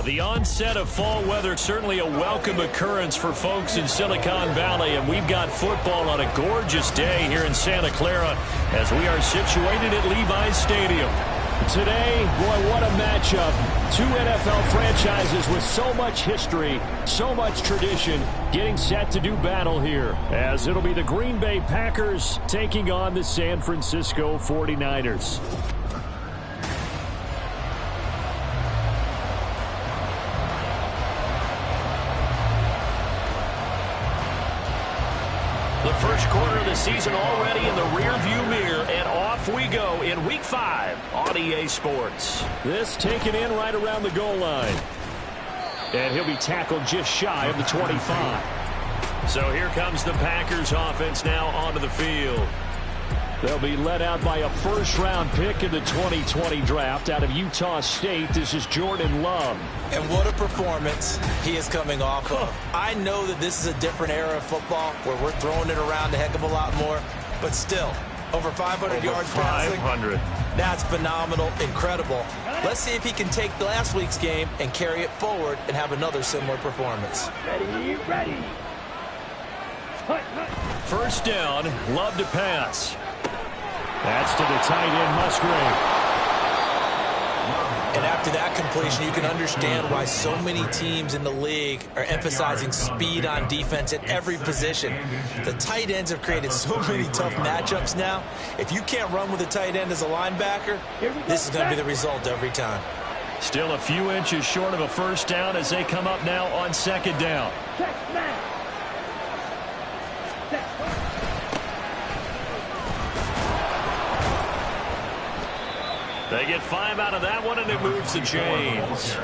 The onset of fall weather, certainly a welcome occurrence for folks in Silicon Valley, and we've got football on a gorgeous day here in Santa Clara as we are situated at Levi's Stadium. Today, boy, what a matchup. Two NFL franchises with so much history, so much tradition, getting set to do battle here, as it'll be the Green Bay Packers taking on the San Francisco 49ers. The first quarter of the season already in the rearview mirror, and off we go in Week 5 on EA Sports. This taken in right around the goal line. And he'll be tackled just shy of the 25. So here comes the Packers offense now onto the field. They'll be led out by a first-round pick in the 2020 draft out of Utah State. This is Jordan Love. And what a performance he is coming off of. I know that this is a different era of football where we're throwing it around a heck of a lot more, but still, over 500 yards passing. 500. That's phenomenal, incredible. Let's see if he can take last week's game and carry it forward and have another similar performance. Ready. First down, Love to pass. That's to the tight end, Musgrave. And after that completion, you can understand why so many teams in the league are emphasizing speed on defense at every position. The tight ends have created so many tough matchups now. If you can't run with a tight end as a linebacker, this is going to be the result every time. Still a few inches short of a first down as they come up now on second down. They get 5 out of that one, and it moves the chains.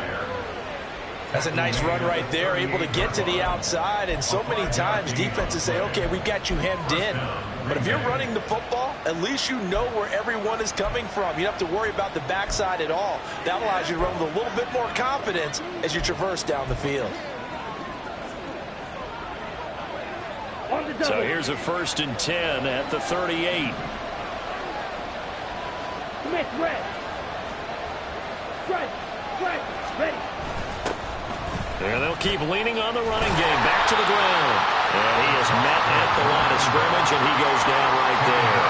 That's a nice run right there, able to get to the outside, and so many times defenses say, okay, we've got you hemmed in. But if you're running the football, at least you know where everyone is coming from. You don't have to worry about the backside at all. That allows you to run with a little bit more confidence as you traverse down the field. So here's a 1st and 10 at the 38. Ready. There they'll keep leaning on the running game. Back to the ground. And he is met at the line of scrimmage, and he goes down right there.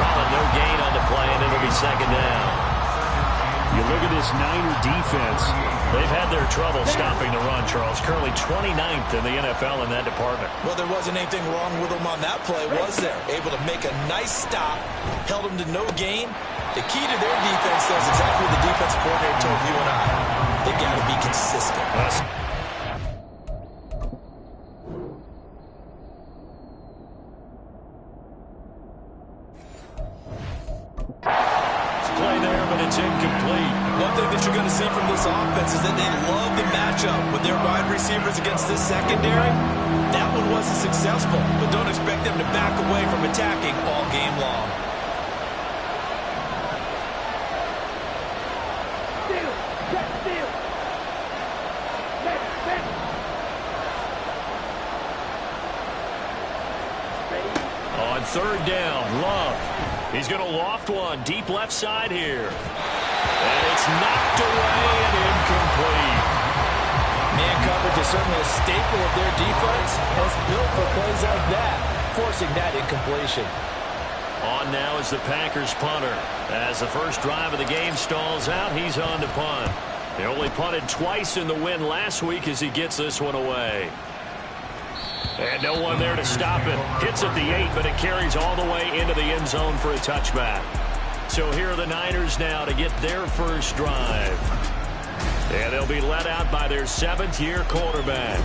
Calling no gain on the play, and it'll be second down. You look at this Niner defense. They've had their trouble stopping the run, Charles. Currently 29th in the NFL in that department. Well, there wasn't anything wrong with them on that play, was there? Able to make a nice stop, held them to no gain. The key to their defense, though, is exactly what the defensive coordinator told you and I. They got to be consistent. Play there, but it's incomplete. One thing that you're going to see from this offense is that they love the matchup with their wide receivers against this secondary. That one wasn't successful, but don't expect them to back away from attacking all game long. On third down, Love. He's going to loft one deep left side here. And it's knocked away and incomplete. Man coverage is certainly a staple of their defense, and it's built for plays like that, forcing that incompletion. On now is the Packers punter. As the first drive of the game stalls out, he's on to punt. They only punted twice in the win last week as he gets this one away. And no one there to stop it. Hits at the 8, but it carries all the way into the end zone for a touchback. So here are the Niners now to get their first drive. And they'll be led out by their 7th-year quarterback.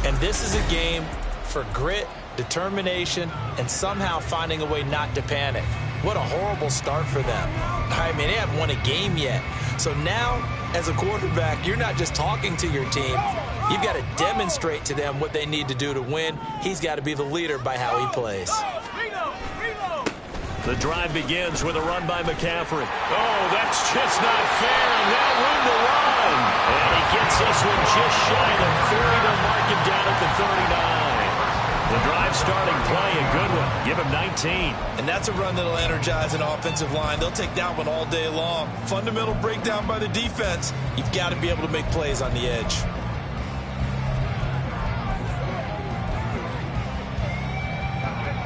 And this is a game for grit, determination, and somehow finding a way not to panic. What a horrible start for them. I mean, they haven't won a game yet. So now, as a quarterback, you're not just talking to your team. You've got to demonstrate to them what they need to do to win. He's got to be the leader by how he plays. The drive begins with a run by McCaffrey. Oh, that's just not fair, and now room to run. And he gets this one just shy of the 30 to mark him down at the 39. The drive starting play, a good one. Give him 19. And that's a run that'll energize an offensive line. They'll take that one all day long. Fundamental breakdown by the defense. You've got to be able to make plays on the edge.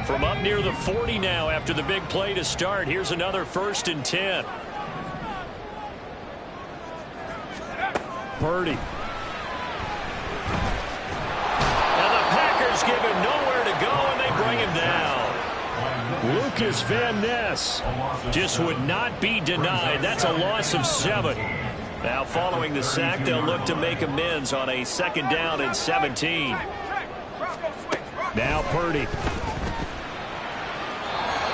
From up near the 40 now after the big play to start. Here's another 1st and 10. Purdy. And the Packers give him nowhere to go, and they bring him down. Lucas Van Ness just would not be denied. That's a loss of 7. Now following the sack, they'll look to make amends on a 2nd down and 17. Now Purdy.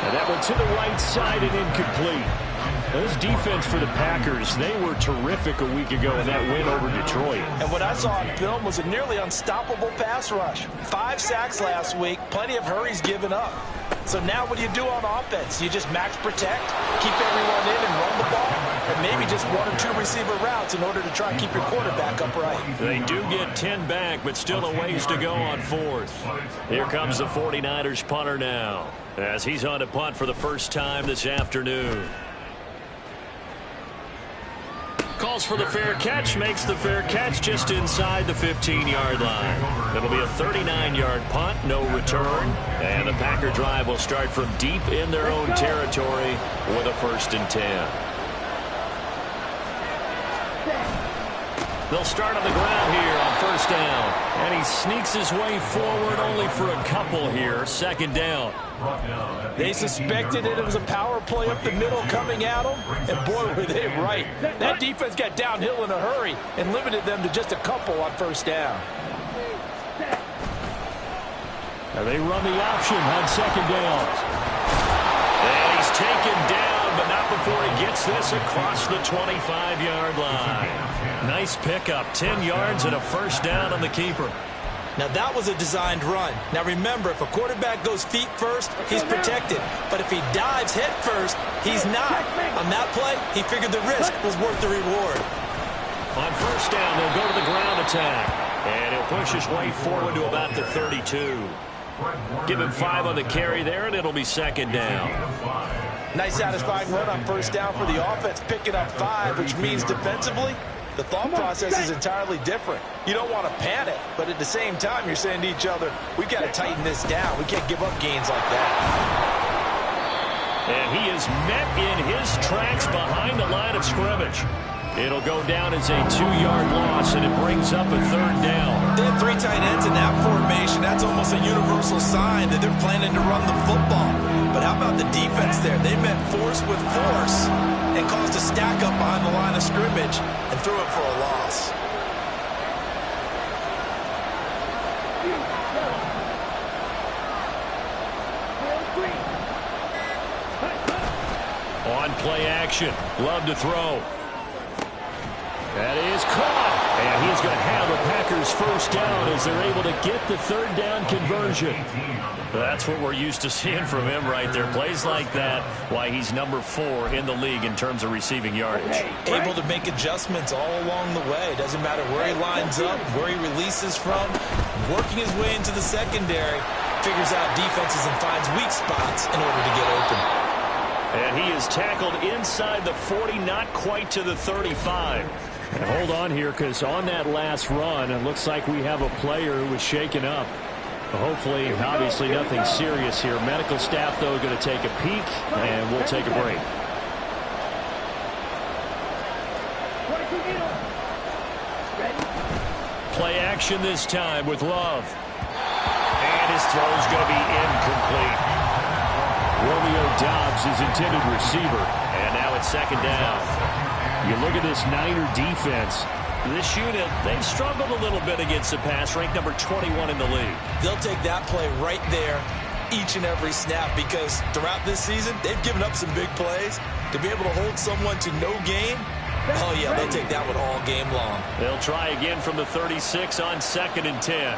And that one to the right side and incomplete. This defense for the Packers, they were terrific a week ago in that win over Detroit. And what I saw on film was a nearly unstoppable pass rush. 5 sacks last week, plenty of hurries given up. So now what do you do on offense? You just max protect, keep everyone in and run the ball, and maybe just 1 or 2 receiver routes in order to try and keep your quarterback upright. They do get 10 back, but still a ways to go on 4th. Here comes the 49ers punter now, as he's on to punt for the first time this afternoon. Calls for the fair catch, makes the fair catch just inside the 15-yard line. It'll be a 39-yard punt, no return, and the Packer drive will start from deep in their own territory with a 1st and 10. They'll start on the ground here on 1st down, and he sneaks his way forward only for a couple here, 2nd down. They suspected that it was a power play up the middle coming at them, and boy, were they right. That defense got downhill in a hurry and limited them to just a couple on 1st down. And they run the option on 2nd down. And he's taken down, but not before he gets this across the 25-yard line. Nice pickup, 10 yards and a 1st down on the keeper. Now, that was a designed run. Now, remember, if a quarterback goes feet first, he's protected. But if he dives head first, he's not. On that play, he figured the risk was worth the reward. On 1st down, they'll go to the ground attack. And he'll push his way forward to about the 32. Give him 5 on the carry there, and it'll be 2nd down. Nice satisfying run on 1st down for the offense, picking up 5, which means defensively, the thought process is entirely different. You don't want to panic, but at the same time, you're saying to each other, we've got to tighten this down. We can't give up gains like that. And he is met in his tracks behind the line of scrimmage. It'll go down as a 2-yard loss, and it brings up a 3rd down. They have 3 tight ends in that formation. That's almost a universal sign that they're planning to run the football. But how about the defense there? They met force with force and caused a stack up behind the line of scrimmage and threw it for a loss. On play action, love to throw. That is caught, and he's going to have the Packers 1st down as they're able to get the 3rd down conversion. That's what we're used to seeing from him right there. Plays like that, why he's number 4 in the league in terms of receiving yardage. Able to make adjustments all along the way. Doesn't matter where he lines up, where he releases from. Working his way into the secondary, figures out defenses and finds weak spots in order to get open. And he is tackled inside the 40, not quite to the 35. And hold on here, because on that last run, it looks like we have a player who was shaken up. Hopefully, obviously, nothing serious here. Medical staff, though, going to take a peek, and we'll take a break. Play action this time with Love. And his throw is going to be incomplete. Romeo Doubs, his intended receiver. And now it's 2nd down. You look at this Niner defense. This unit, they've struggled a little bit against the pass, ranked number 21 in the league. They'll take that play right there each and every snap because throughout this season, they've given up some big plays. To be able to hold someone to no gain, oh, yeah, they'll take that one all game long. They'll try again from the 36 on 2nd and 10.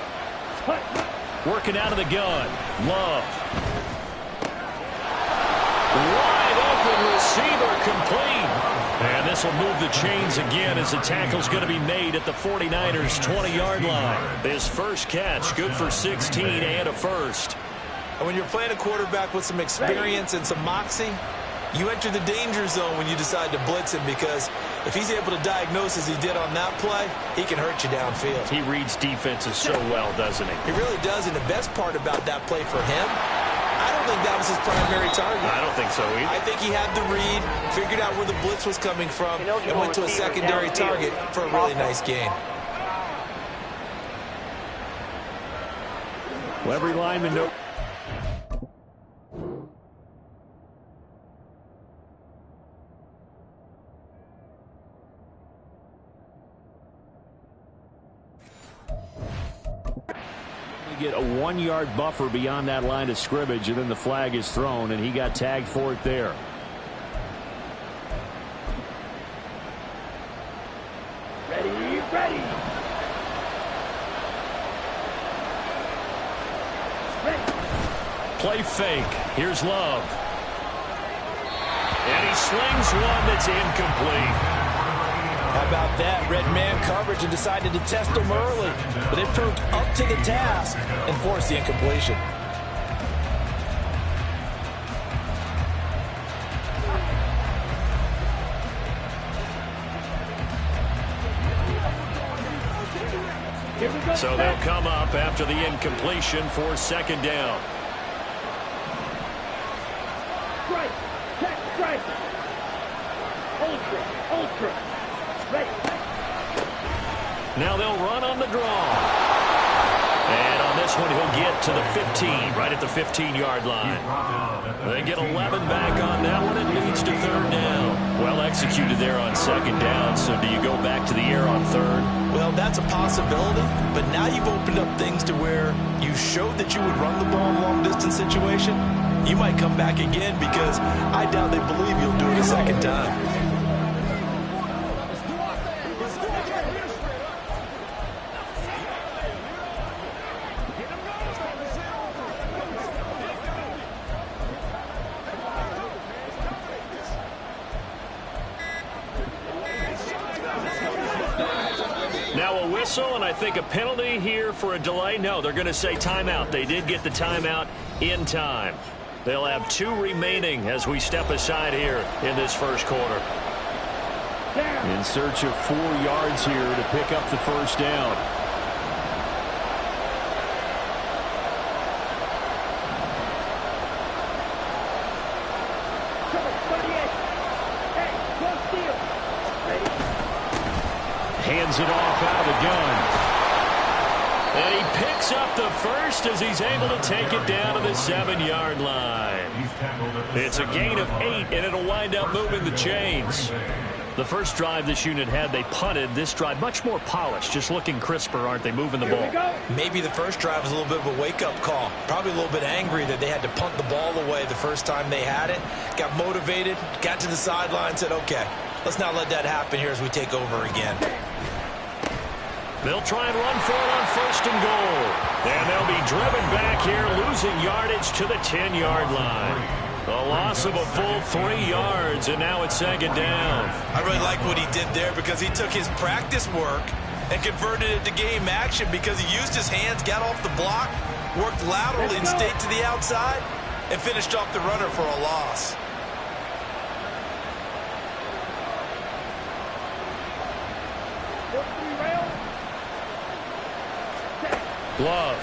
Working out of the gun. Love. Wide open receiver complete. And And this will move the chains again as the tackle's going to be made at the 49ers' 20-yard line. His first catch, good for 16 and a first. And when you're playing a quarterback with some experience and some moxie, you enter the danger zone when you decide to blitz him, because if he's able to diagnose as he did on that play, he can hurt you downfield. He reads defenses so well, doesn't he? He really does, and the best part about that play for him, I don't think that was his primary target. I don't think so either. I think he had the read, figured out where the blitz was coming from, and went to a secondary target for a really nice gain. Well, every lineman knows. Get a 1-yard buffer beyond that line of scrimmage, and then the flag is thrown, and he got tagged for it there. Ready. Play fake. Here's Love. And he slings one that's incomplete. How about that? Red man coverage and decided to test him early. But they proved up to the task and forced the incompletion. So they'll come up after the incompletion for second down. Strike. Ultra. Ready. Now they'll run on the draw. And on this one, he'll get to the 15, right at the 15-yard line. They get 11 back on that one. It leads to third down. Well executed there on second down. So do you go back to the air on third? Well, that's a possibility. But now you've opened up things to where you showed that you would run the ball in a long-distance situation. You might come back again, because I doubt they believe you'll do it a second time. Now a whistle, and I think a penalty here for a delay. No, they're going to say timeout. They did get the timeout in time. They'll have 2 remaining as we step aside here in this first quarter. In search of 4 yards here to pick up the first down. Hands it off out of the gun. And he picks up the first as he's able to take it down to the 7-yard line. It's a gain of 8, and it'll wind up moving the chains. The first drive this unit had, they punted. This drive, much more polished, just looking crisper, aren't they, moving the ball? Maybe the first drive was a little bit of a wake-up call. Probably a little bit angry that they had to punt the ball away the first time they had it. Got motivated, got to the sideline, said, okay, let's not let that happen here as we take over again. They'll try and run for it on first and goal. And they'll be driven back here, losing yardage to the 10-yard line. A loss of a full 3 yards, and now it's second down. I really like what he did there, because he took his practice work and converted it to game action, because he used his hands, got off the block, worked laterally and stayed to the outside, and finished off the runner for a loss. Love.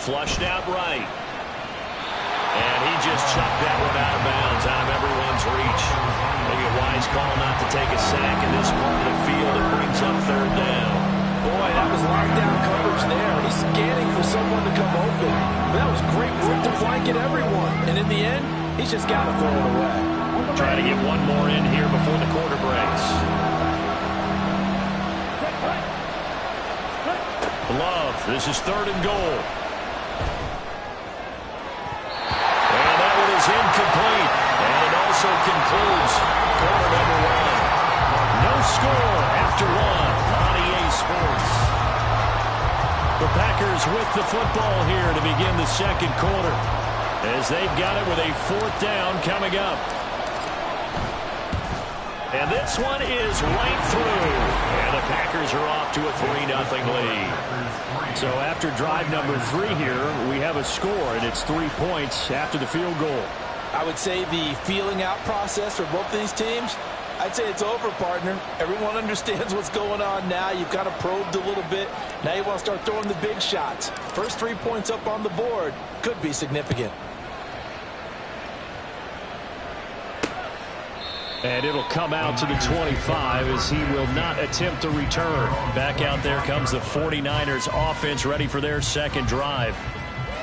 Flushed out right. And he just chucked that one out of bounds, out of everyone's reach. Maybe a wise call not to take a sack in this part of the field. It brings up third down. Boy, that was lockdown coverage there. He's scanning for someone to come open. That was great work to blanket everyone. And in the end, he's just got to throw it away. Try to get one more in here before the quarter breaks. Love, this is third and goal. And that one is incomplete. And it also concludes quarter number 1. No score after 1 on EA Sports. The Packers with the football here to begin the second quarter, as they've got it with a 4th down coming up. And this one is right through. And the Packers are off to a 3-0 lead. So after drive number 3 here, we have a score, and it's 3 points after the field goal. I would say the feeling out process for both of these teams, I'd say it's over, partner. Everyone understands what's going on now. You've kind of probed a little bit. Now you want to start throwing the big shots. First 3 points up on the board could be significant. And it'll come out to the 25 as he will not attempt a return. Back out there comes the 49ers offense ready for their second drive.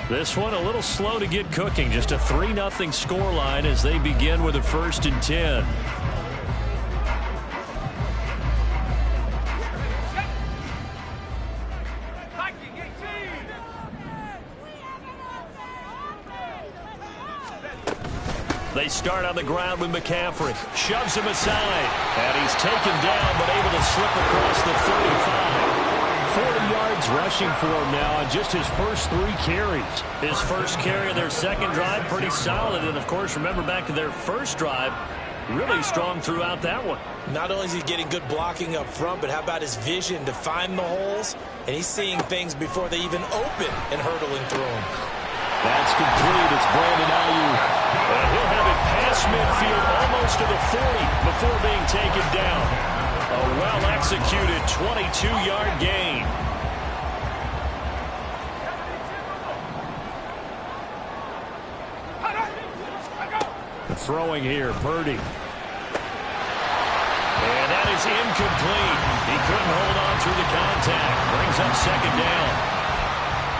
This one a little slow to get cooking. Just a 3-0 scoreline as they begin with a 1st and 10. They start on the ground with McCaffrey. Shoves him aside. And he's taken down but able to slip across the 35. 40 yards rushing for him now on just his first 3 carries. His first carry of their second drive, pretty solid. And, of course, remember back to their first drive, really strong throughout that one. Not only is he getting good blocking up front, but how about his vision to find the holes? And he's seeing things before they even open and hurtling through them. That's complete. It's Brandon Ayuk. And he'll have it past midfield almost to the 40 before being taken down. A well-executed 22-yard gain. The throwing here, Purdy. And that is incomplete. He couldn't hold on through the contact. Brings up second down.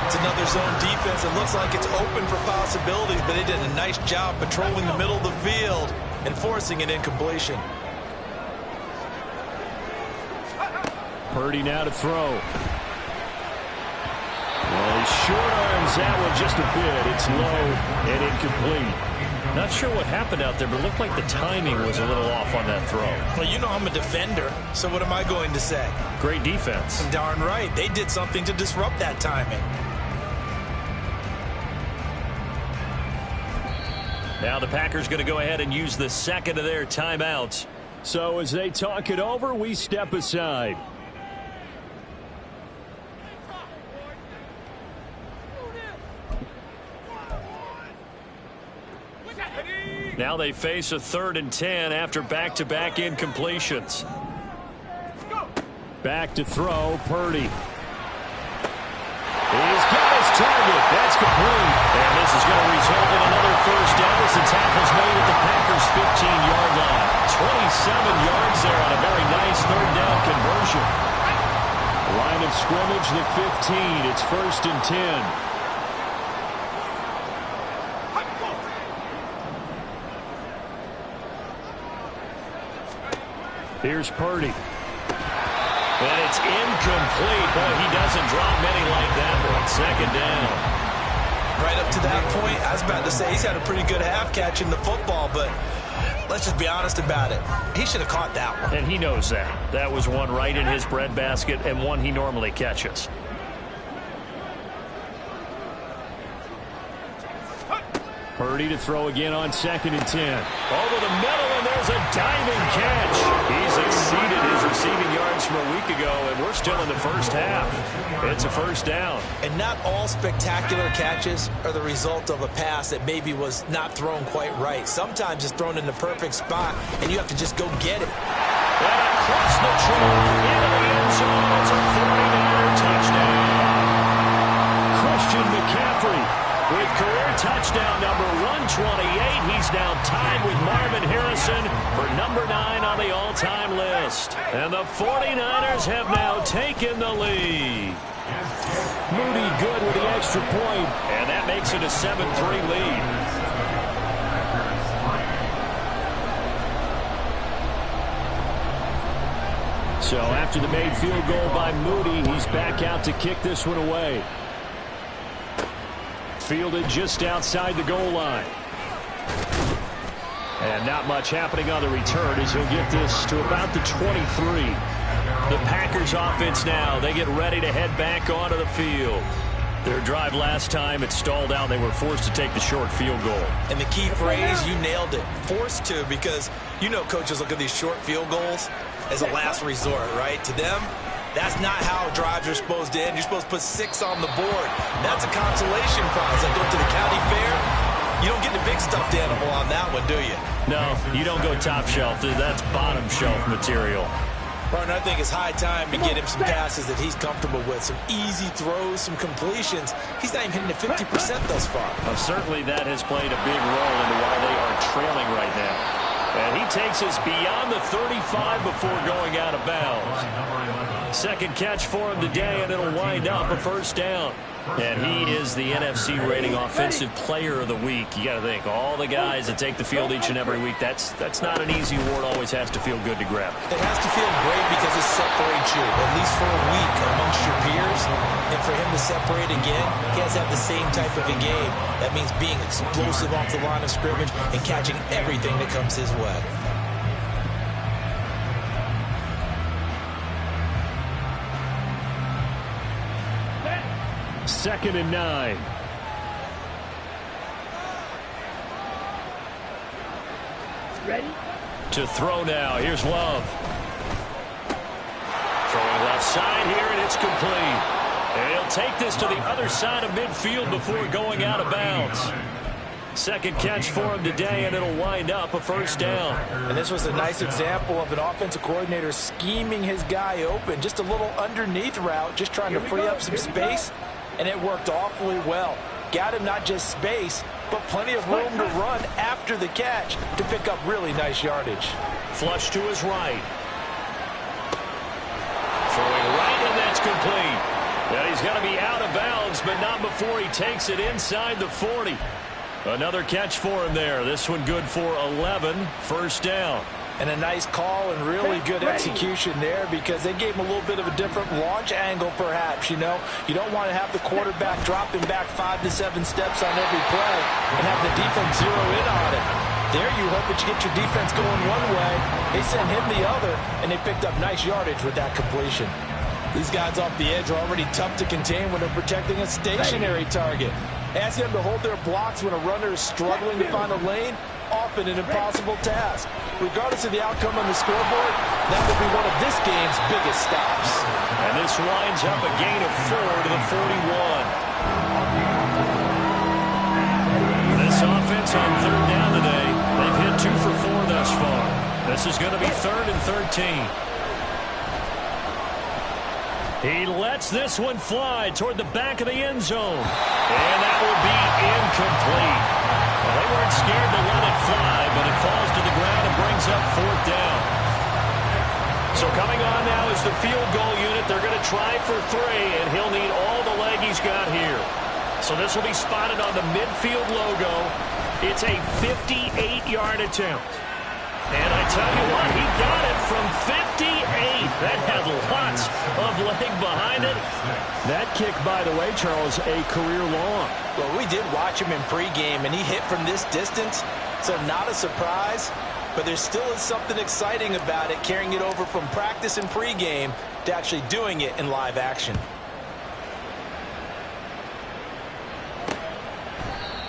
It's another zone defense. It looks like it's open for possibilities, but they did a nice job patrolling the middle of the field and forcing an incompletion. Purdy now to throw. Well, he short arms that one just a bit. It's low and incomplete. Not sure what happened out there, but it looked like the timing was a little off on that throw. Well, you know I'm a defender, so what am I going to say? Great defense. Darn right. They did something to disrupt that timing. Now the Packers going to go ahead and use the second of their timeouts. So as they talk it over, we step aside. Now they face a 3rd and 10 after back-to-back incompletions. Back to throw, Purdy. He's got his target. That's complete. And this is going to result in another first down as the tackle's made at the Packers' 15-yard line. 27 yards there on a very nice 3rd down conversion. Line of scrimmage, the 15. It's 1st and 10. Here's Purdy. And it's incomplete. Boy, he doesn't drop many like that one. Second down. Right up to that point, I was about to say he's had a pretty good half catching the football, but let's just be honest about it. He should have caught that one. And he knows that. That was one right in his breadbasket and one he normally catches. Purdy to throw again on 2nd and 10. Over the middle, and there's a diving catch. He's exceeded his receiving yards from a week ago, and we're still in the first half. It's a first down. And not all spectacular catches are the result of a pass that maybe was not thrown quite right. Sometimes it's thrown in the perfect spot, and you have to just go get it. And across the track into the end zone. It's a 49er touchdown. Christian McCaffrey with career touchdown number 128. He's now tied with Marvin Harrison for number 9 on the all-time list. And the 49ers have now taken the lead. Moody good with the extra point, and that makes it a 7-3 lead. So after the made field goal by Moody, he's back out to kick this one away. Fielded just outside the goal line. And not much happening on the return as he'll get this to about the 23. The Packers offense now, they get ready to head back onto the field. Their drive last time, it stalled out. They were forced to take the short field goal. And the key phrase, you nailed it, forced to, because you know coaches look at these short field goals as a last resort, right? To them, that's not how drives are supposed to end. You're supposed to put 6 on the board. That's a consolation prize. Like going to the county fair, you don't get the big stuffed animal on that one, do you? No, you don't go top shelf. That's bottom shelf material. Partner, I think it's high time to get him some passes that he's comfortable with, some easy throws, some completions. He's not even hitting at 50% thus far. Well, certainly that has played a big role into why they are trailing right now. And he takes us beyond the 35 before going out of bounds. Second catch for him today, and it'll wind up a first down. And he is the NFC rating offensive player of the week. You got to think, all the guys that take the field each and every week, that's not an easy award. Always has to feel good to grab. It has to feel great because it separates you, at least for a week, amongst your peers. And for him to separate again, he has to have the same type of a game. That means being explosive off the line of scrimmage and catching everything that comes his way. Second and 9. Ready? To throw now. Here's Love. Throwing left side here, and it's complete. And he'll take this to the other side of midfield before going out of bounds. Second catch for him today, and it'll wind up a first down. And this was a nice example of an offensive coordinator scheming his guy open. Just a little underneath route, just trying to free up some space. And it worked awfully well. Got him not just space, but plenty of room to run after the catch to pick up really nice yardage. Flush to his right. Throwing right, and that's complete. Now he's going to be out of bounds, but not before he takes it inside the 40. Another catch for him there. This one good for 11. First down. And a nice call and really good execution there because they gave him a little bit of a different launch angle perhaps, you know. You don't want to have the quarterback dropping back 5 to 7 steps on every play and have the defense zero in on it. There you hope that you get your defense going one way. They sent him the other, and they picked up nice yardage with that completion. These guys off the edge are already tough to contain when they're protecting a stationary target. Ask them to hold their blocks when a runner is struggling to find a lane. Often an impossible task. Regardless of the outcome on the scoreboard, that will be one of this game's biggest stops. And this winds up a gain of 4 to the 41. This offense on third down today, they've hit 2 for 4 thus far. This is going to be 3rd and 13. He lets this one fly toward the back of the end zone. And that will be incomplete. Well, they weren't scared to let it fly, but it falls to the ground and brings up 4th down. So coming on now is the field goal unit. They're going to try for 3, and he'll need all the leg he's got here. So this will be spotted on the midfield logo. It's a 58-yard attempt. And I tell you what, he got it from 58. That had lots of leg behind it. That kick, by the way, Charles, a career long. Well, we did watch him in pregame, and he hit from this distance, so not a surprise. But there still is something exciting about it, carrying it over from practice and pregame to actually doing it in live action.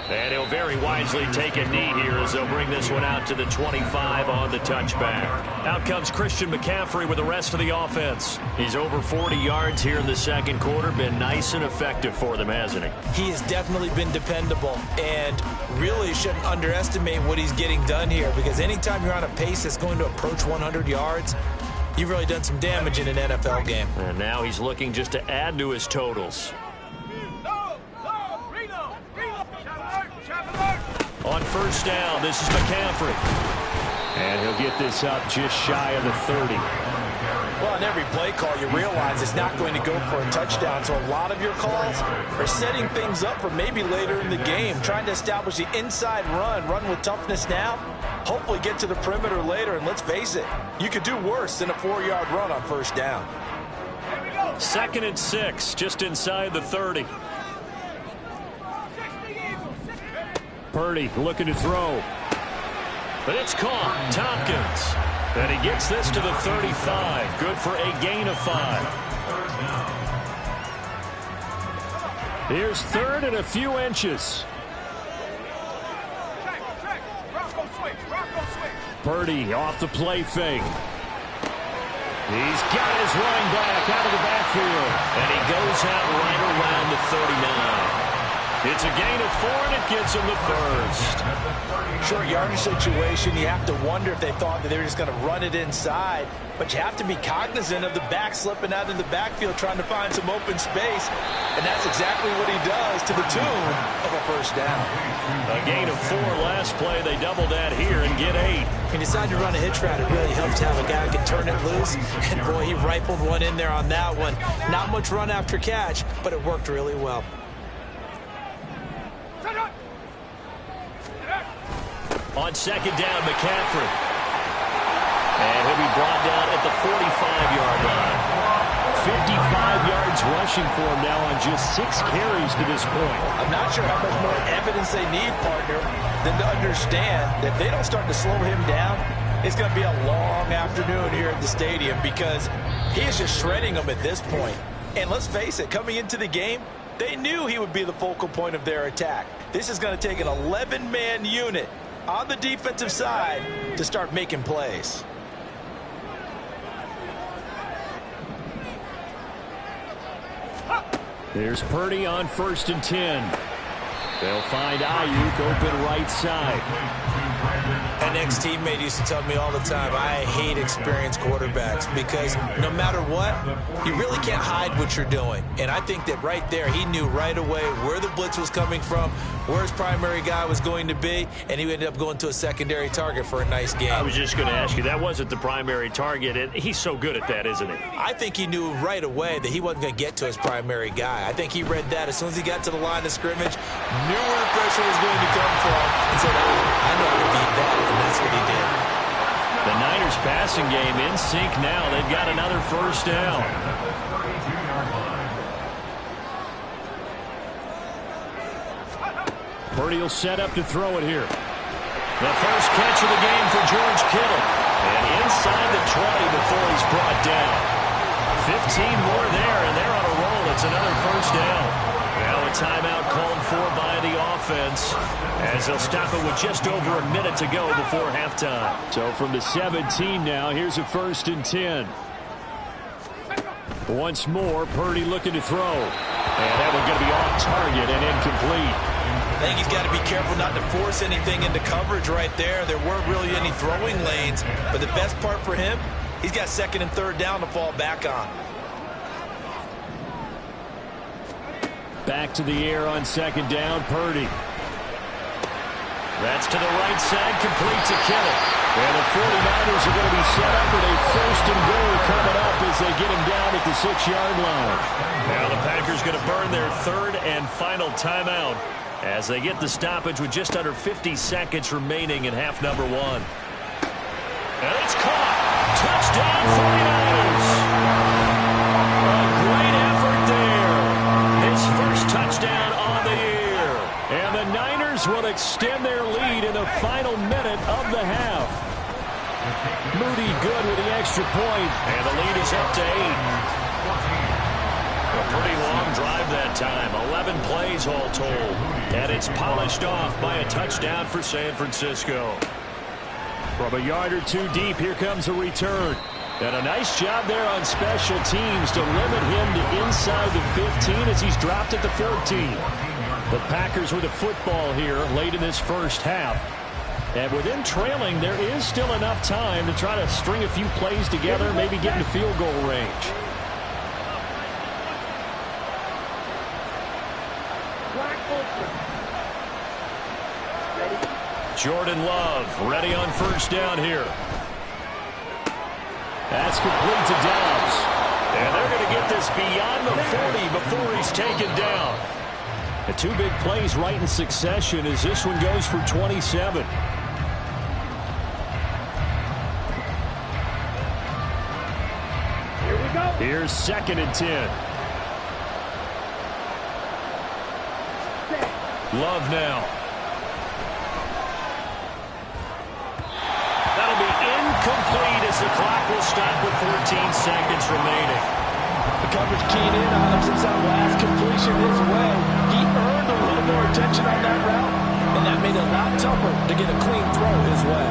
And he'll very wisely take a knee here as they'll bring this one out to the 25 on the touchback. Out comes Christian McCaffrey with the rest of the offense. He's over 40 yards here in the second quarter. Been nice and effective for them, hasn't he? He has definitely been dependable and really shouldn't underestimate what he's getting done here because anytime you're on a pace that's going to approach 100 yards, you've really done some damage in an NFL game. And now he's looking just to add to his totals. On first down, this is McCaffrey. And he'll get this up just shy of the 30. Well, on every play call, you realize it's not going to go for a touchdown. So a lot of your calls are setting things up for maybe later in the game, trying to establish the inside run with toughness now, hopefully get to the perimeter later. And let's face it, you could do worse than a 4-yard run on first down. 2nd and 6, just inside the 30. Purdy looking to throw. But it's caught. Tompkins. And he gets this to the 35. Good for a gain of 5. Here's third and a few inches. Purdy off the play fake. He's got his running back out of the backfield. And he goes out right around the 39. It's a gain of 4, and it gets him the first. Short yardage situation, you have to wonder if they thought that they were just going to run it inside. But you have to be cognizant of the back slipping out in the backfield trying to find some open space. And that's exactly what he does to the tune of a first down. A gain of 4 last play. They double that here and get 8. When you decide to run a hitch route, it really helps to have a guy who can turn it loose. And, boy, he rifled one in there on that one. Not much run after catch, but it worked really well. On second down, McCaffrey. And he'll be brought down at the 45-yard line. 55 yards rushing for him now on just 6 carries to this point. I'm not sure how much more evidence they need, partner, than to understand that if they don't start to slow him down, it's going to be a long afternoon here at the stadium because he is just shredding them at this point. And let's face it, coming into the game, they knew he would be the focal point of their attack. This is going to take an 11-man unit on the defensive side to start making plays. There's Purdy on 1st and 10. They'll find Ayuk open right side. An ex-teammate used to tell me all the time, I hate experienced quarterbacks because no matter what, you really can't hide what you're doing. And I think that right there, he knew right away where the blitz was coming from, where his primary guy was going to be, and he ended up going to a secondary target for a nice game. I was just going to ask you, that wasn't the primary target, and he's so good at that, isn't he? I think he knew right away that he wasn't going to get to his primary guy. I think he read that as soon as he got to the line of scrimmage, knew where the pressure was going to come from, and said, I know how to beat that, and that's what he did. The Niners passing game in sync now. They've got another first down. Purdy will set up to throw it here. The first catch of the game for George Kittle. And inside the 20 before he's brought down. 15 more there, and they're on a roll. It's another first down. Now a timeout called for by the offense as they'll stop it with just over a minute to go before halftime. So from the 17 now, here's a 1st and 10. Once more, Purdy looking to throw. And that one's going to be off target and incomplete. I think he's got to be careful not to force anything into coverage right there. There weren't really any throwing lanes, but the best part for him, he's got 2nd and 3rd down to fall back on. Back to the air on 2nd down, Purdy. That's to the right side, complete to Kittle. And the 49ers are going to be set up with a 1st and goal coming up as they get him down at the 6-yard line. Now the Packers going to burn their 3rd and final timeout as they get the stoppage with just under 50 seconds remaining in half number 1. And it's caught. Touchdown 49ers. A great effort there. His first touchdown on the year. And the Niners will extend their lead in the final minute of the half. Moody good with the extra point. And the lead is up to 8. A pretty long drive that time. 11 plays all told. And it's polished off by a touchdown for San Francisco. From a yard or two deep, here comes a return. And a nice job there on special teams to limit him to inside the 15 as he's dropped at the 14. The Packers with a football here late in this first half. And with them trailing, there is still enough time to try to string a few plays together, maybe get into field goal range. Jordan Love ready on 1st down here. That's complete to Dobbs. And they're going to get this beyond the 40 before he's taken down. The 2 big plays right in succession as this one goes for 27. Here we go. Here's 2nd and 10. Love now. That'll be incomplete as the clock will stop with 14 seconds remaining. The coverage keyed in on him since that last completion his way. He earned a little more attention on that route, and that made it a lot tougher to get a clean throw his way.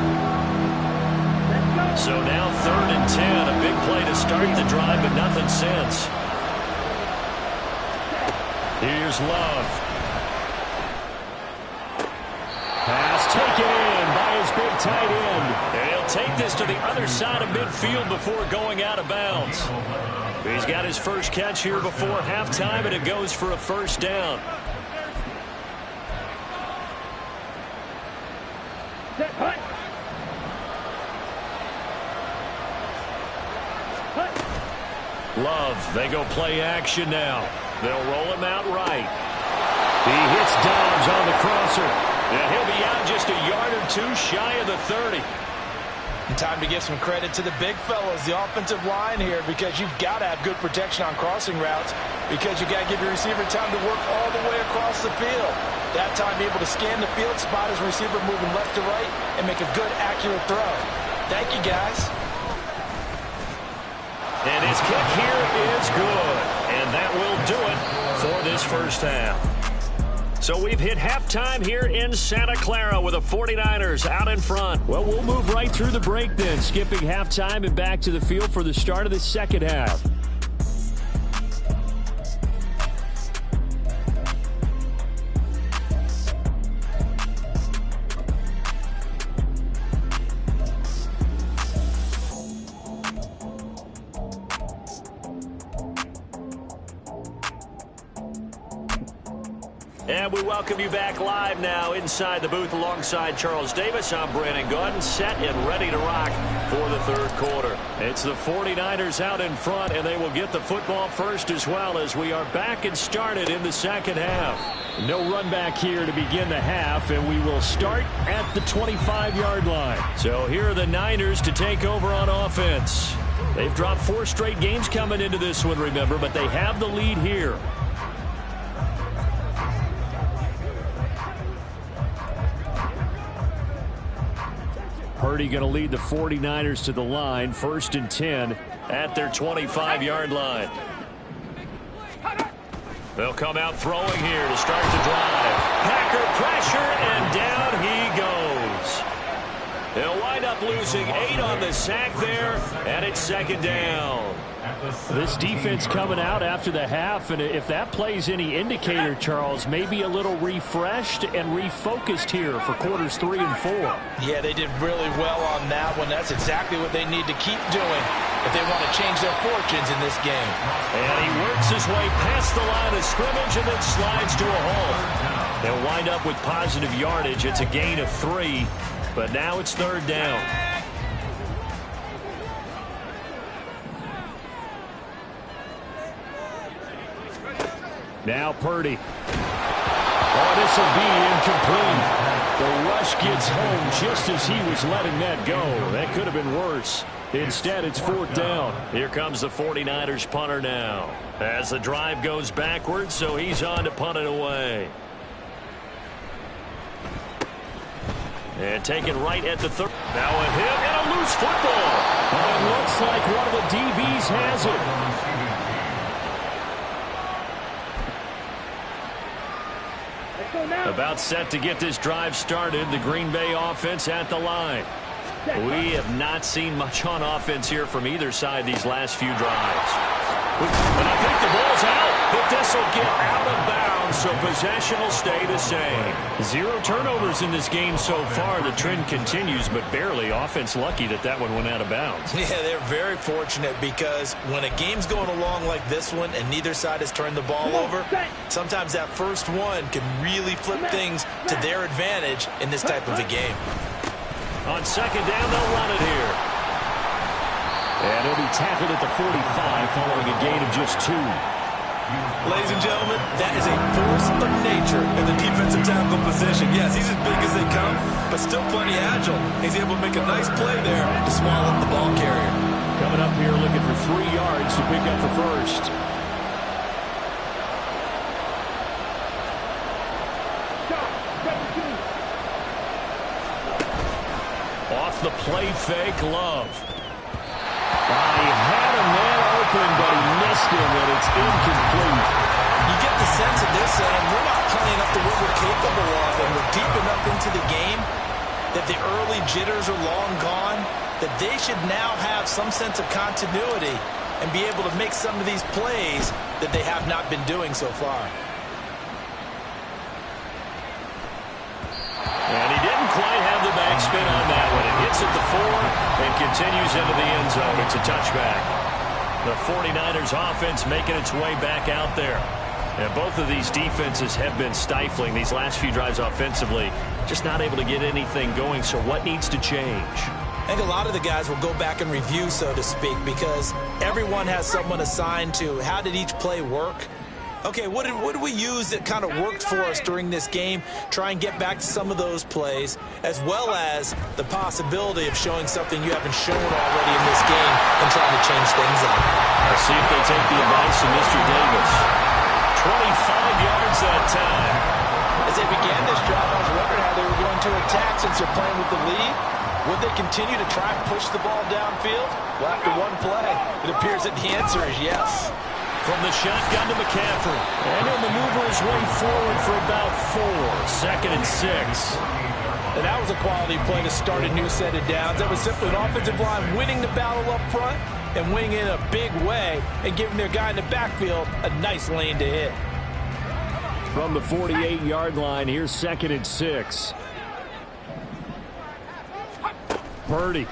So now 3rd and 10, a big play to start the drive, but nothing since. Here's Love. Pass taken in by his big tight end. And he'll take this to the other side of midfield before going out of bounds. He's got his first catch here before halftime, and it goes for a first down. Love, they go play action now. They'll roll him out right. He hits Dobbs on the crosser. And he'll be out just a yard or two shy of the 30. And time to give some credit to the big fellas, the offensive line here, because you've got to have good protection on crossing routes, because you've got to give your receiver time to work all the way across the field. That time able to scan the field, spot his receiver moving left to right, and make a good, accurate throw. Thank you, guys. And his kick here is good. And that will do it for this first half. So we've hit halftime here in Santa Clara with the 49ers out in front. Well, we'll move right through the break then, skipping halftime and back to the field for the start of the second half. And we welcome you back live now inside the booth alongside Charles Davis. I'm Brandon Gordon, set and ready to rock for the third quarter. It's the 49ers out in front, and they will get the football first as well as we are back and started in the second half. No run back here to begin the half, and we will start at the 25-yard line. So here are the Niners to take over on offense. They've dropped 4 straight games coming into this one, remember, but they have the lead here. Purdy going to lead the 49ers to the line, 1st and 10 at their 25-yard line. They'll come out throwing here to start the drive. Packer pressure, and down he goes. They'll wind up losing 8 on the sack there, and it's second down. This defense coming out after the half, and if that plays any indicator, Charles, maybe a little refreshed and refocused here for quarters 3 and 4. Yeah, they did really well on that one. That's exactly what they need to keep doing if they want to change their fortunes in this game. And he works his way past the line of scrimmage and then slides to a hole. They'll wind up with positive yardage. It's a gain of 3, but now it's third down. Now Purdy. Oh, this will be incomplete. The rush gets home just as he was letting that go. That could have been worse. Instead, it's 4th down. Here comes the 49ers punter now. As the drive goes backwards, so he's on to punt it away. And taken right at the 3rd. Now a hit and a loose football. And it looks like one of the DBs has it. About set to get this drive started. The Green Bay offense at the line. We have not seen much on offense here from either side these last few drives. And I think the ball's out, but this will get out of bounds, so possession will stay the same. 0 turnovers in this game so far. The trend continues, but barely. Offense lucky that that one went out of bounds. Yeah, they're very fortunate because when a game's going along like this one and neither side has turned the ball over, sometimes that first one can really flip things to their advantage in this type of a game. On second down, they'll run it here. And he'll be tackled at the 45 following a gain of just 2. Ladies and gentlemen, that is a force of nature in the defensive tackle position. Yes, he's as big as they come, but still plenty agile. He's able to make a nice play there to swallow up the ball carrier. Coming up here looking for 3 yards to pick up the first. Off the play fake, Love. He had a man open, but he missed him. It's incomplete. You get the sense that they're saying we're not playing up to what we're capable of, and we're deep enough into the game that the early jitters are long gone, that they should now have some sense of continuity and be able to make some of these plays that they have not been doing so far. And he didn't quite have the backspin on that one. It hits at the 4 and continues into the end zone. It's a touchback. The 49ers offense making its way back out there. And both of these defenses have been stifling these last few drives offensively. Just not able to get anything going. So what needs to change? I think a lot of the guys will go back and review, so to speak, because everyone has someone assigned to how did each play work. Okay, what did we use that kind of worked for us during this game? Try and get back to some of those plays, as well as the possibility of showing something you haven't shown already in this game and trying to change things up. Let's see if they take the advice of Mr. Davis. 25 yards that time. As they began this drive, I was wondering how they were going to attack since they're playing with the lead. Would they continue to try and push the ball downfield? Well, after one play, it appears that the answer is yes. From the shotgun to McCaffrey. And he'll maneuver his way forward for about 4. 2nd and 6. And that was a quality play to start a new set of downs. That was simply an offensive line winning the battle up front and winning it in a big way and giving their guy in the backfield a nice lane to hit. From the 48-yard line, here's 2nd and 6. Purdy.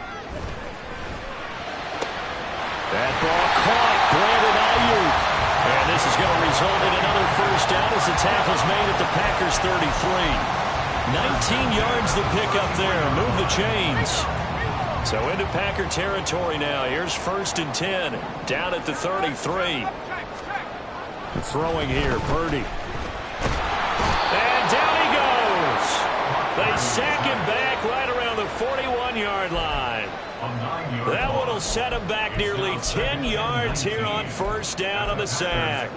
That ball caught. Brandon Ayuk. And this is going to result in another first down as the tackle's made at the Packers 33. 19 yards the pick up there. Move the chains. So into Packer territory now. Here's 1st and 10. Down at the 33. Throwing here, Purdy. And down he goes. They sack him back right around the 41-yard line. That one will set him back nearly 10 yards here on first down on the sack.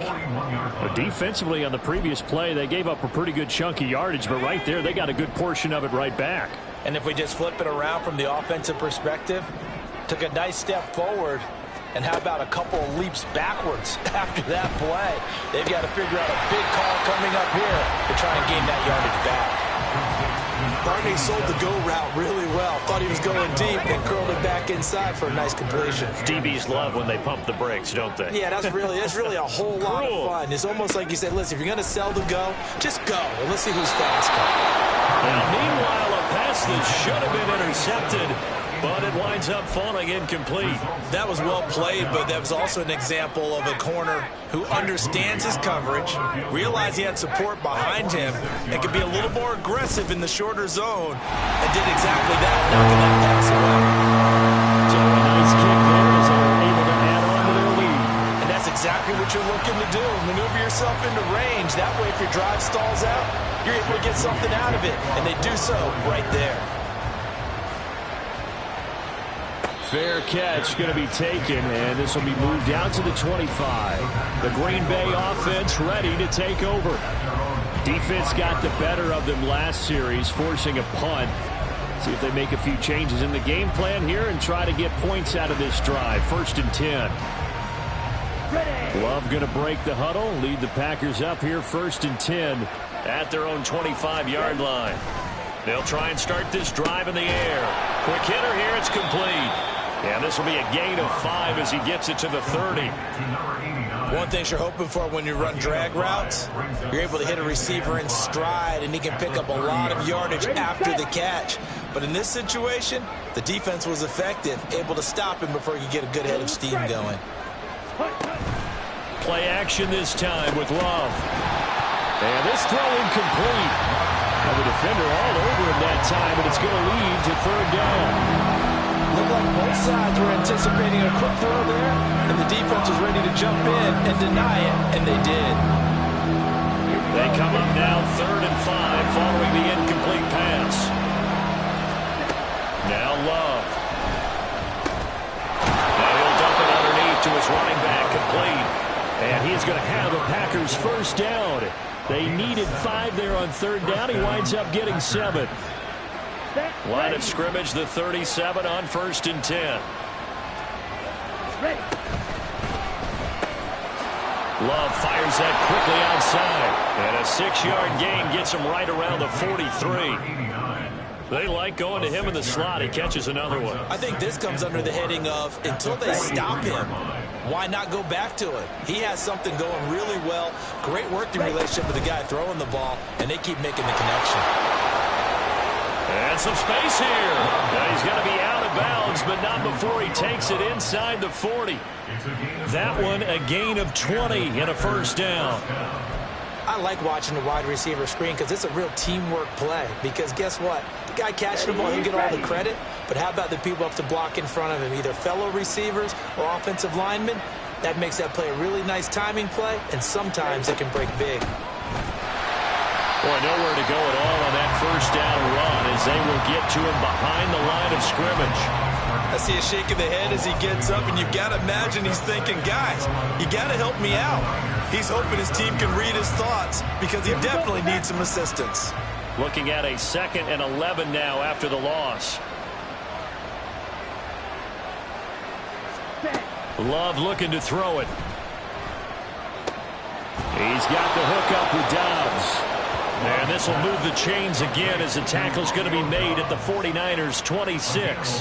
But defensively on the previous play, they gave up a pretty good chunk of yardage, but right there they got a good portion of it right back. And if we just flip it around from the offensive perspective, took a nice step forward, and how about a couple of leaps backwards after that play? They've got to figure out a big call coming up here to try and gain that yardage back. Barney sold the go route really well. Thought he was going deep and curled it back inside for a nice completion. DBs love when they pump the brakes, don't they? Yeah, that's really a whole lot of fun. It's almost like you said, listen, if you're going to sell the go, just go, and let's see who's faster. Now, meanwhile, a pass that should have been intercepted, but it winds up falling incomplete. That was well played, but that was also an example of a corner who understands his coverage, realized he had support behind him, and could be a little more aggressive in the shorter zone, and did exactly that, knocking that pass away. So a nice kick there as they were able to add on to their lead. And that's exactly what you're looking to do. Maneuver yourself into range. That way, if your drive stalls out, you're able to get something out of it, and they do so right there. Fair catch going to be taken, and this will be moved out to the 25. The Green Bay offense ready to take over. Defense got the better of them last series, forcing a punt. See if they make a few changes in the game plan here and try to get points out of this drive. 1st and 10. Love going to break the huddle, lead the Packers up here 1st and 10. At their own 25-yard line. They'll try and start this drive in the air. Quick hitter here, it's complete. And this will be a gain of 5 as he gets it to the 30. One thing you're hoping for when you run drag routes, you're able to hit a receiver in stride, and he can pick up a lot of yardage after the catch. But in this situation, the defense was effective, able to stop him before he could get a good head of steam going. Play action this time with Love. And this throw incomplete. And the defender all over him that time, and it's going to lead to 3rd down. Looked like both sides were anticipating a quick throw there, and the defense was ready to jump in and deny it, and they did. They come up now 3rd and 5 following the incomplete pass. Now Love. Now he'll dump it underneath to his running back, complete. And he's going to have the Packers' first down. They needed 5 there on 3rd down. He winds up getting 7. Line of scrimmage, the 37 on 1st and 10. Love fires that quickly outside. And a 6-yard gain gets him right around the 43. They like going to him in the slot. He catches another one. I think this comes under the heading of until they stop him, why not go back to it? He has something going really well. Great working relationship with the guy throwing the ball, and they keep making the connection. And some space here. Now he's going to be out of bounds, but not before he takes it inside the 40. That one a gain of 20 and a first down. I like watching the wide receiver screen because it's a real teamwork play. Because guess what? The guy catching the ball, he'll get all the credit. But how about the people up to block in front of him, either fellow receivers or offensive linemen? That makes that play a really nice timing play, and sometimes it can break big. Boy, nowhere to go at all on that first down run as they will get to him behind the line of scrimmage. I see a shake of the head as he gets up, and you've got to imagine he's thinking, guys, you got to help me out. He's hoping his team can read his thoughts because he definitely needs some assistance. Looking at a 2nd and 11 now after the loss. Love looking to throw it. He's got the hook up with Dobbs. And this will move the chains again as the tackle's going to be made at the 49ers 26.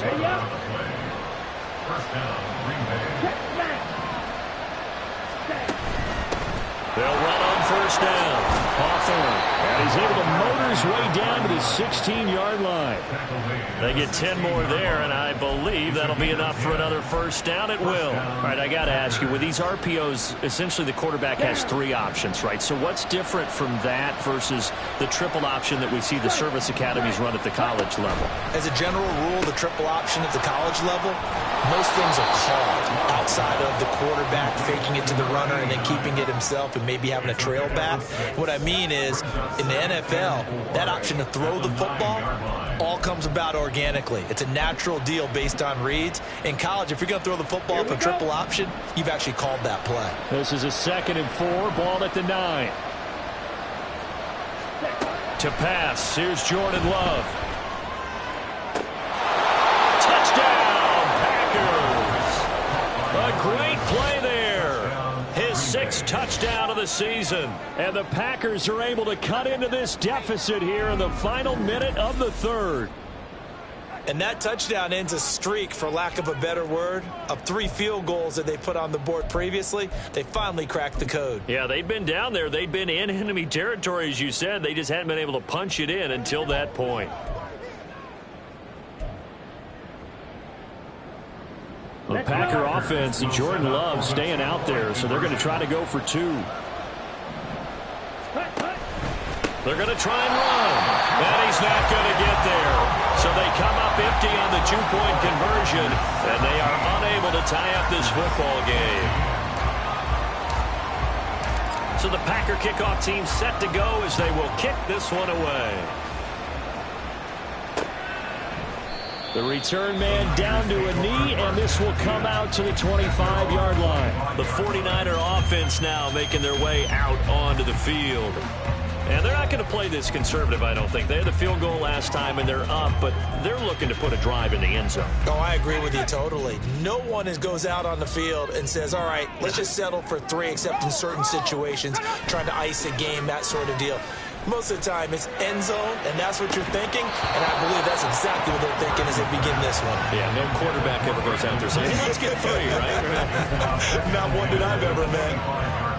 They'll run on first down. Hawthorne. And he's able to motor his way down to the 16-yard line. They get 10 more there, and I believe that'll be enough for another first down. It will. All right, I got to ask you, with these RPOs, essentially the quarterback has 3 options, right? So what's different from that versus the triple option that we see the service academies run at the college level? As a general rule, the triple option at the college level, most things are called outside of the quarterback faking it to the runner and then keeping it himself and maybe having a trail back. What I mean is, in the NFL, that option to throw the football all comes about organically. It's a natural deal based on reads. In college, if you're going to throw the football for triple option, you've actually called that play. This is a 2nd and 4, ball at the 9. To pass, here's Jordan Love. Touchdown, Packers! A great play there. His 6th touchdown of the season. And the Packers are able to cut into this deficit here in the final minute of the 3rd. And that touchdown ends a streak, for lack of a better word, of 3 field goals that they put on the board previously. They finally cracked the code. Yeah, they'd been down there. They'd been in enemy territory, as you said. They just hadn't been able to punch it in until that point. The Packer offense, Jordan Love staying out there, so they're going to try to go for 2. They're going to try and run. And he's not going to get there. So they come up empty on the 2-point conversion, and they are unable to tie up this football game. So the Packer kickoff team set to go as they will kick this one away. The return man down to a knee, and this will come out to the 25-yard line. The 49er offense now making their way out onto the field. And they're not going to play this conservative, I don't think. They had the field goal last time, and they're up, but they're looking to put a drive in the end zone. Oh, I agree with you totally. No one goes out on the field and says, all right, let's just settle for 3, except in certain situations, trying to ice a game, that sort of deal. Most of the time, it's end zone, and that's what you're thinking, and I believe that's exactly what they're thinking as they begin this one. Yeah, no quarterback ever goes out there saying, hey, let's get 3, right? Not one that I've ever met.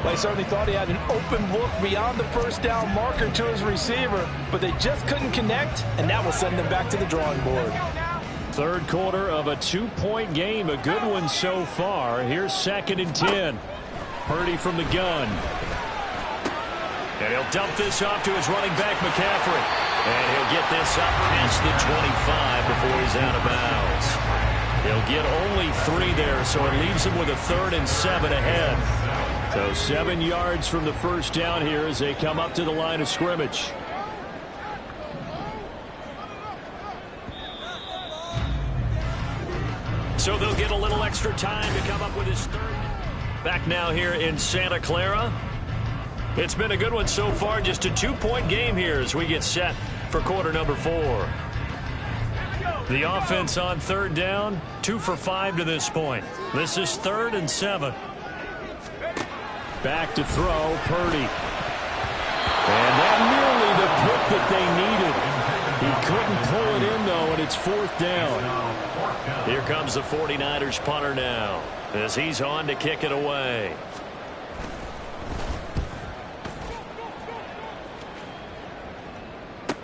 They certainly thought he had an open look beyond the first down marker to his receiver, but they just couldn't connect, and that will send them back to the drawing board. 3rd quarter of a 2-point game, a good one so far. Here's 2nd and 10. Purdy from the gun. And he'll dump this off to his running back, McCaffrey. And he'll get this up past the 25 before he's out of bounds. He'll get only 3 there, so it leaves him with a 3rd and 7 ahead. So 7 yards from the first down here as they come up to the line of scrimmage. So they'll get a little extra time to come up with his 3rd. Back now here in Santa Clara. It's been a good one so far. Just a 2-point game here as we get set for quarter number 4. The offense on 3rd down, 2 for 5 to this point. This is 3rd and 7. Back to throw, Purdy. And that nearly the pick that they needed. He couldn't pull it in, though, and it's 4th down. Here comes the 49ers punter now as he's on to kick it away.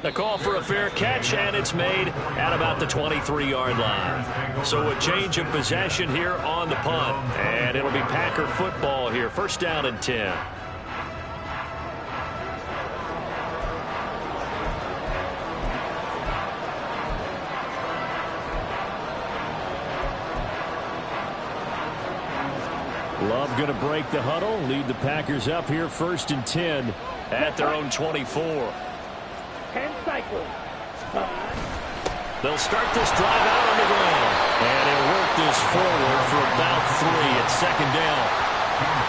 A call for a fair catch, and it's made at about the 23-yard line. So a change of possession here on the punt. And it'll be Packer football here. 1st down and 10. Love going to break the huddle, lead the Packers up here 1st and 10 at their own 24. 10 cycles. They'll start this drive out on the ground. And he'll work this forward for about 3 at 2nd down.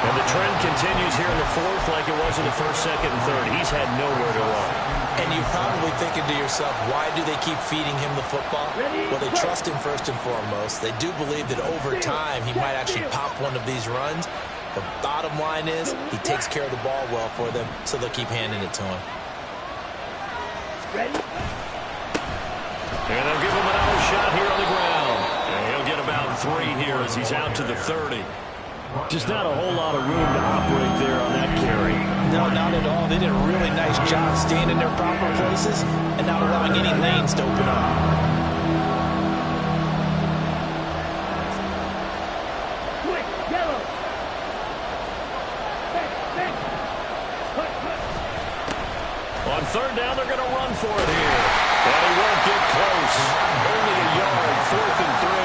And the trend continues here in the 4th like it was in the 1st, 2nd, and 3rd. He's had nowhere to run. And you're probably thinking to yourself, why do they keep feeding him the football? Well, they trust him first and foremost. They do believe that over time he might actually pop one of these runs. The bottom line is he takes care of the ball well for them, so they'll keep handing it to him. Ready? And they'll give him another shot here on the ground. And he'll get about 3 here as he's out to the 30. Just not a whole lot of room to operate there on that carry. No, not at all. They did a really nice job staying in their proper places and not allowing any lanes to open up. Quick, yellow. Back. On 3rd down, they're going to run for it here. And he won't get close. Only a yard, 4th and 3.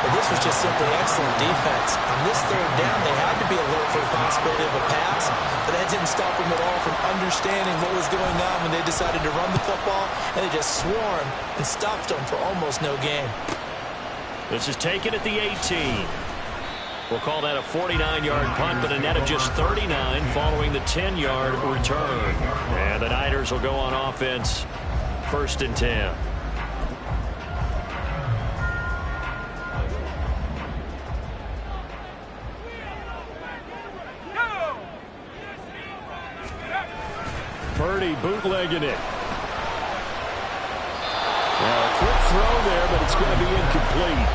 But this was just simply excellent defense. On this 3rd down, they had to be alert for the possibility of a pass, but that didn't stop them at all from understanding what was going on when they decided to run the football, and they just swarmed and stuffed them for almost no gain. This is taken at the 18. We'll call that a 49-yard punt, but a net of just 39 following the 10-yard return. And the Niners will go on offense, 1st and 10. Purdy bootlegging it. Now a quick throw there, but it's going to be incomplete.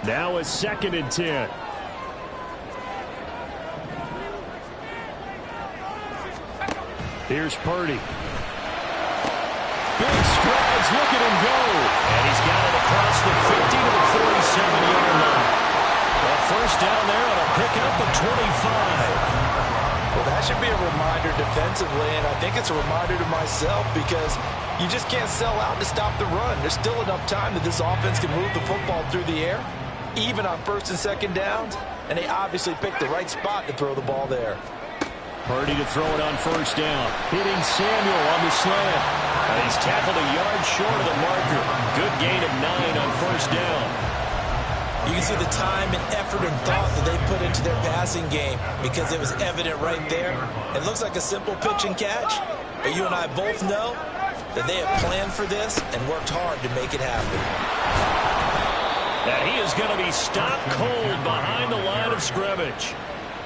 Now a 2nd and 10. Here's Purdy. Big strides, look at him go. And he's got it across the 50 to the 47-yard line. A 1st down there on a pickup of 25. Well, that should be a reminder defensively, and I think it's a reminder to myself because you just can't sell out to stop the run. There's still enough time that this offense can move the football through the air, even on 1st and 2nd downs, and they obviously picked the right spot to throw the ball there. Purdy to throw it on 1st down. Hitting Samuel on the slant. And he's tackled a yard short of the marker. Good gain of 9 on 1st down. You can see the time and effort and thought that they put into their passing game because it was evident right there. It looks like a simple pitch and catch, but you and I both know that they have planned for this and worked hard to make it happen. And he is going to be stopped cold behind the line of scrimmage.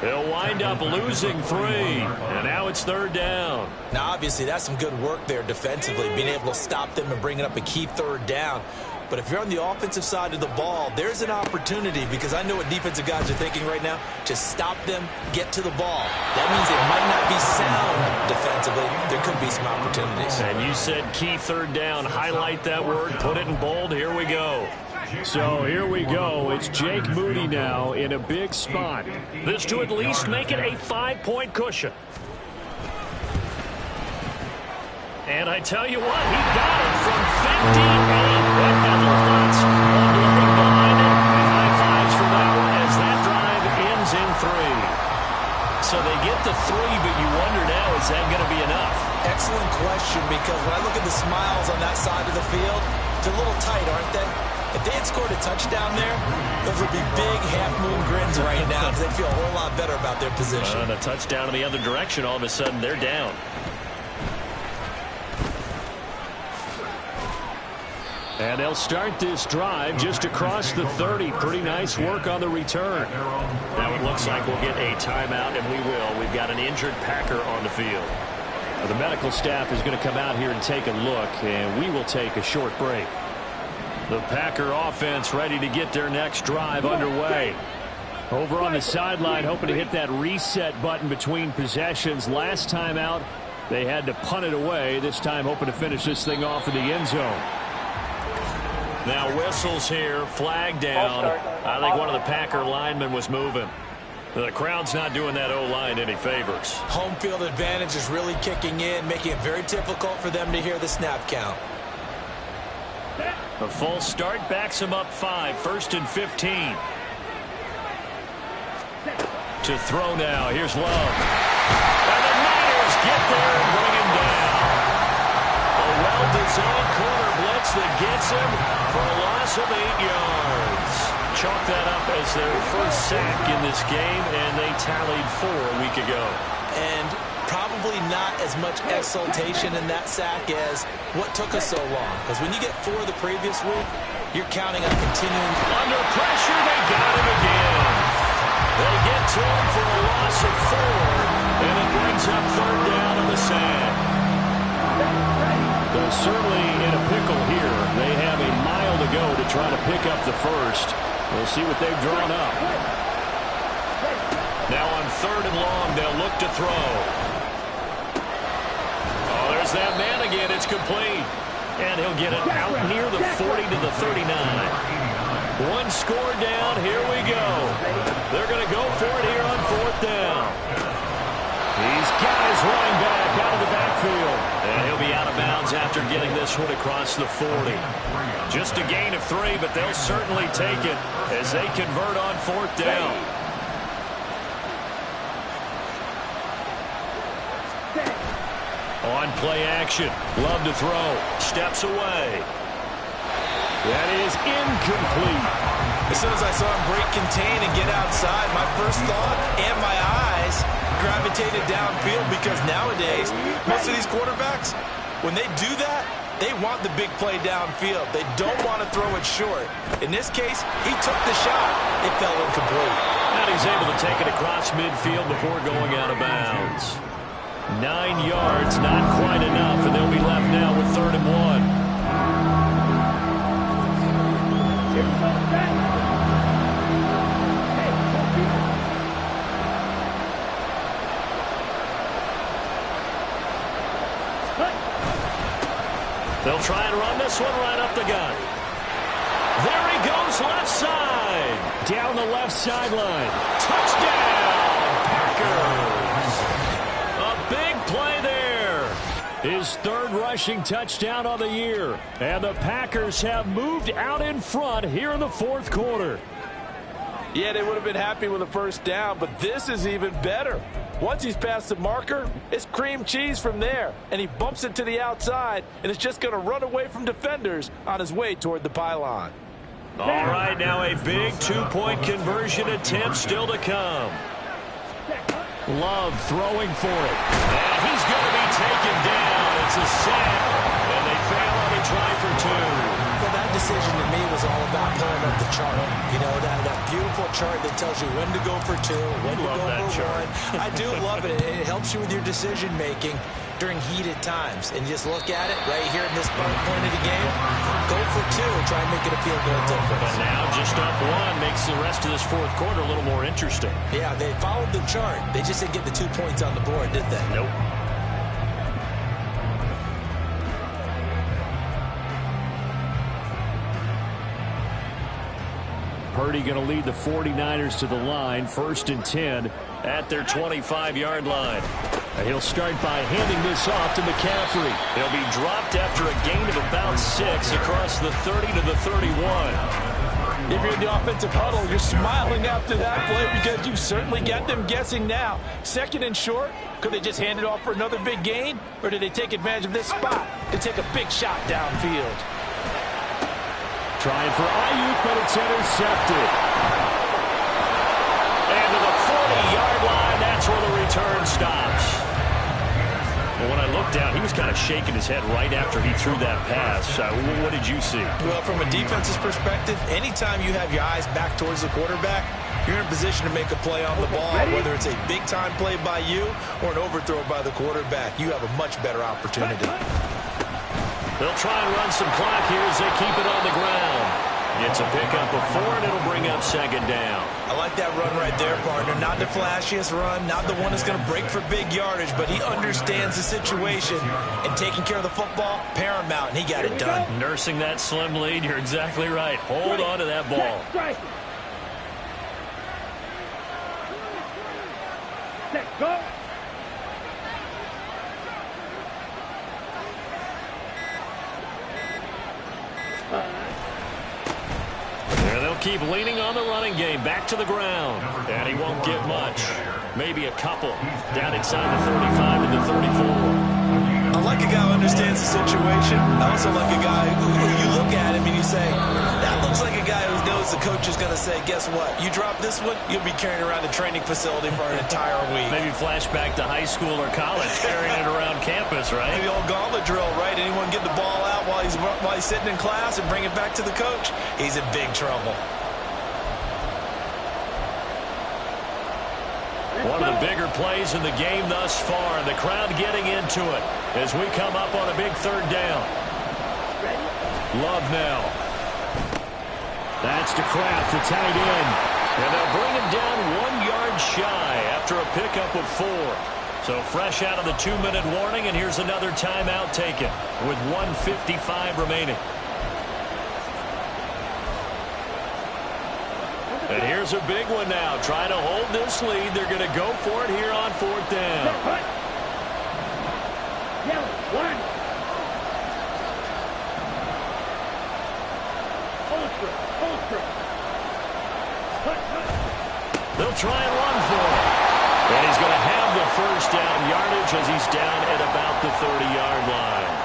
They'll wind up losing 3, and now it's 3rd down. Now, obviously, that's some good work there defensively, being able to stop them and bringing up a key 3rd down. But if you're on the offensive side of the ball, there's an opportunity because I know what defensive guys are thinking right now. Just stop them, get to the ball. That means they might not be sound defensively. There could be some opportunities. And you said key 3rd down. Highlight that word. Put it in bold. Here we go. So here we go. It's Jake Moody now in a big spot. This to at least make it a 5-point cushion. And I tell you what, he got it from 50. And got lots of looking behind it. High fives for that one as that drive ends in 3. So they get the 3, but you wonder now, is that going to be enough? Excellent question, because when I look at the smiles on that side of the field, they're a little tight, aren't they? If they had scored a touchdown there, those would be big half-moon grins right now because they feel a whole lot better about their position. And a touchdown in the other direction, all of a sudden they're down. And they'll start this drive just across the 30. Pretty nice work on the return. Now it looks like we'll get a timeout, and we will. We've got an injured Packer on the field. The medical staff is going to come out here and take a look, and we will take a short break. The Packer offense ready to get their next drive underway. Over on the sideline, hoping to hit that reset button between possessions. Last time out, they had to punt it away. This time hoping to finish this thing off in the end zone. Now whistles here, flag down. I think one of the Packer linemen was moving. The crowd's not doing that O-line any favors. Home field advantage is really kicking in, making it very difficult for them to hear the snap count. A false start backs him up 5, 1st and 15. To throw now, here's Love. And the Niners get there and bring him down. A well-designed corner blitz that gets him for a loss of 8 yards. Chalk that up as their first sack in this game, and they tallied 4 a week ago. And probably not as much exultation in that sack as what took us so long. Because when you get 4 the previous week, you're counting on continuing. Under pressure, they got him again. They get to him for a loss of 4, and it brings up 3rd down on the sack. They're certainly in a pickle here. They have a mile to go to try to pick up the first. We'll see what they've drawn up. Now on 3rd and long, they'll look to throw. Oh, there's that man again. It's complete. And he'll get it out near the 40 to the 39. 1 score down. Here we go. They're going to go for it here on 4th down. He's got his running back out of the backfield. And he'll be out of bounds after getting this one across the 40. Just a gain of 3, but they'll certainly take it as they convert on 4th down. On play action. Love to throw. Steps away. That is incomplete. As soon as I saw him break contain and get outside, my first thought and my eyes gravitated downfield because nowadays, most of these quarterbacks, when they do that, they want the big play downfield. They don't want to throw it short. In this case, he took the shot. It fell incomplete. And he's able to take it across midfield before going out of bounds. 9 yards, not quite enough, and they'll be left now with 3rd and 1. They'll try and run this one right up the gut. There he goes, left side. Down the left sideline. Touchdown, Packers. A big play there. His 3rd rushing touchdown on the year. And the Packers have moved out in front here in the 4th quarter. Yeah, they would have been happy with a 1st down, but this is even better. Once he's past the marker, it's cream cheese from there. And he bumps it to the outside, and it's just going to run away from defenders on his way toward the pylon. All right, now a big 2-point conversion attempt still to come. Love throwing for it. And he's going to be taken down. It's a sack, and they fail on a try for 2. Well, that decision to me was all about pulling up the chart. You know, that beautiful chart that tells you when to go for 2, when to go for 1. I do love it. It helps you with your decision-making during heated times. And just look at it right here in this point of the game. Go for 2. Try and make it a field goal difference. But now just up 1 makes the rest of this 4th quarter a little more interesting. Yeah, they followed the chart. They just didn't get the 2 points on the board, did they? Nope. Purdy going to lead the 49ers to the line. 1st and 10 at their 25-yard line. He'll start by handing this off to McCaffrey. He'll be dropped after a gain of about 6 across the 30 to the 31. If you're in the offensive huddle, you're smiling after that play because you certainly got them guessing now. 2nd and short, could they just hand it off for another big gain? Or did they take advantage of this spot to take a big shot downfield? Trying for Ayuk, but it's intercepted. And to the 40-yard line, that's where the return stops. Well, when I looked down, he was kind of shaking his head right after he threw that pass. What did you see? Well, from a defense's perspective, anytime you have your eyes back towards the quarterback, you're in a position to make a play on the ball, whether it's a big-time play by you or an overthrow by the quarterback. You have a much better opportunity. They'll try and run some clock here as they keep it on the ground. It's a pickup of 4, and it'll bring up second down. I like that run right there, partner. Not the flashiest run, not the one that's going to break for big yardage, but he understands the situation, and taking care of the football, paramount, and he got it done. Nursing that slim lead, you're exactly right. Hold on to that ball. Set, go. There they'll keep leaning on the running game. Back to the ground. And he won't get much. Maybe a couple. Down inside the 35 to the 34. I like a guy who understands the situation. I also like a guy who you look at him and you say, that looks like a guy who knows the coach is going to say, guess what? You drop this one, you'll be carrying around the training facility for an entire week. Maybe flashback to high school or college, carrying it around campus, right? Maybe the old gauntlet drill, right? Anyone get the ball out while he's sitting in class and bring it back to the coach? He's in big trouble. One of the bigger plays in the game thus far, and the crowd getting into it as we come up on a big third down. Love now. That's to Kraft, the tight end. And they'll bring him down 1 yard shy after a pickup of 4. So fresh out of the 2-minute warning, and here's another timeout taken with 1:55 remaining. And here's a big one now. Trying to hold this lead. They're going to go for it here on 4th down. They'll try and run for it. And he's going to have the first down yardage as he's down at about the 30-yard line.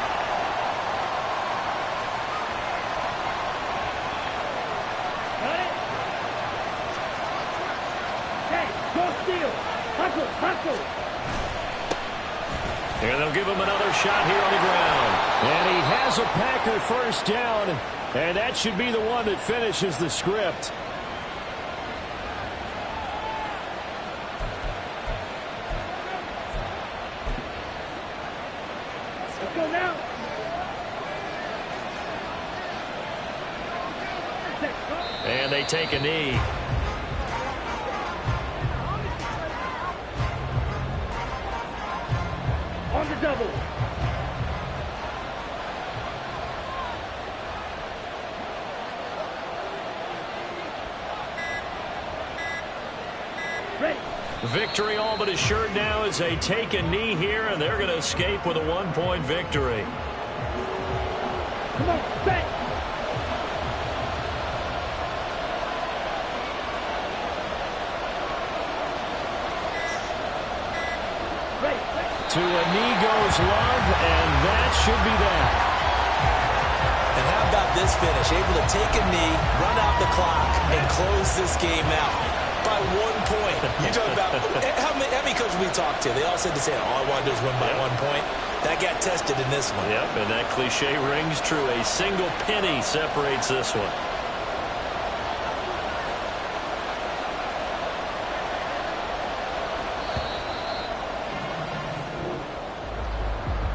And they'll give him another shot here on the ground. And he has a Packer first down, and that should be the one that finishes the script. Let's go now. And they take a knee. On the double. Ready. Victory all but assured now as they take a knee here, and they're going to escape with a 1-point victory. Come on, set. To a knee goes Love, and that should be that. And how about this finish? Able to take a knee, run out the clock, and close this game out by 1 point. You talk about how many coaches we talked to? They all said the same. All I want to do is win by 1 point. That got tested in this one. Yep, and that cliche rings true. A single penny separates this one.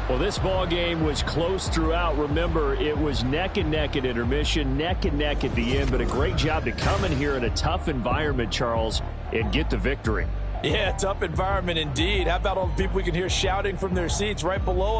Well, this ball game was close throughout. Remember, it was neck and neck at intermission, neck and neck at the end, but a great job to come in here in a tough environment, Charles, and get the victory. Yeah, tough environment indeed. How about all the people we can hear shouting from their seats right below us?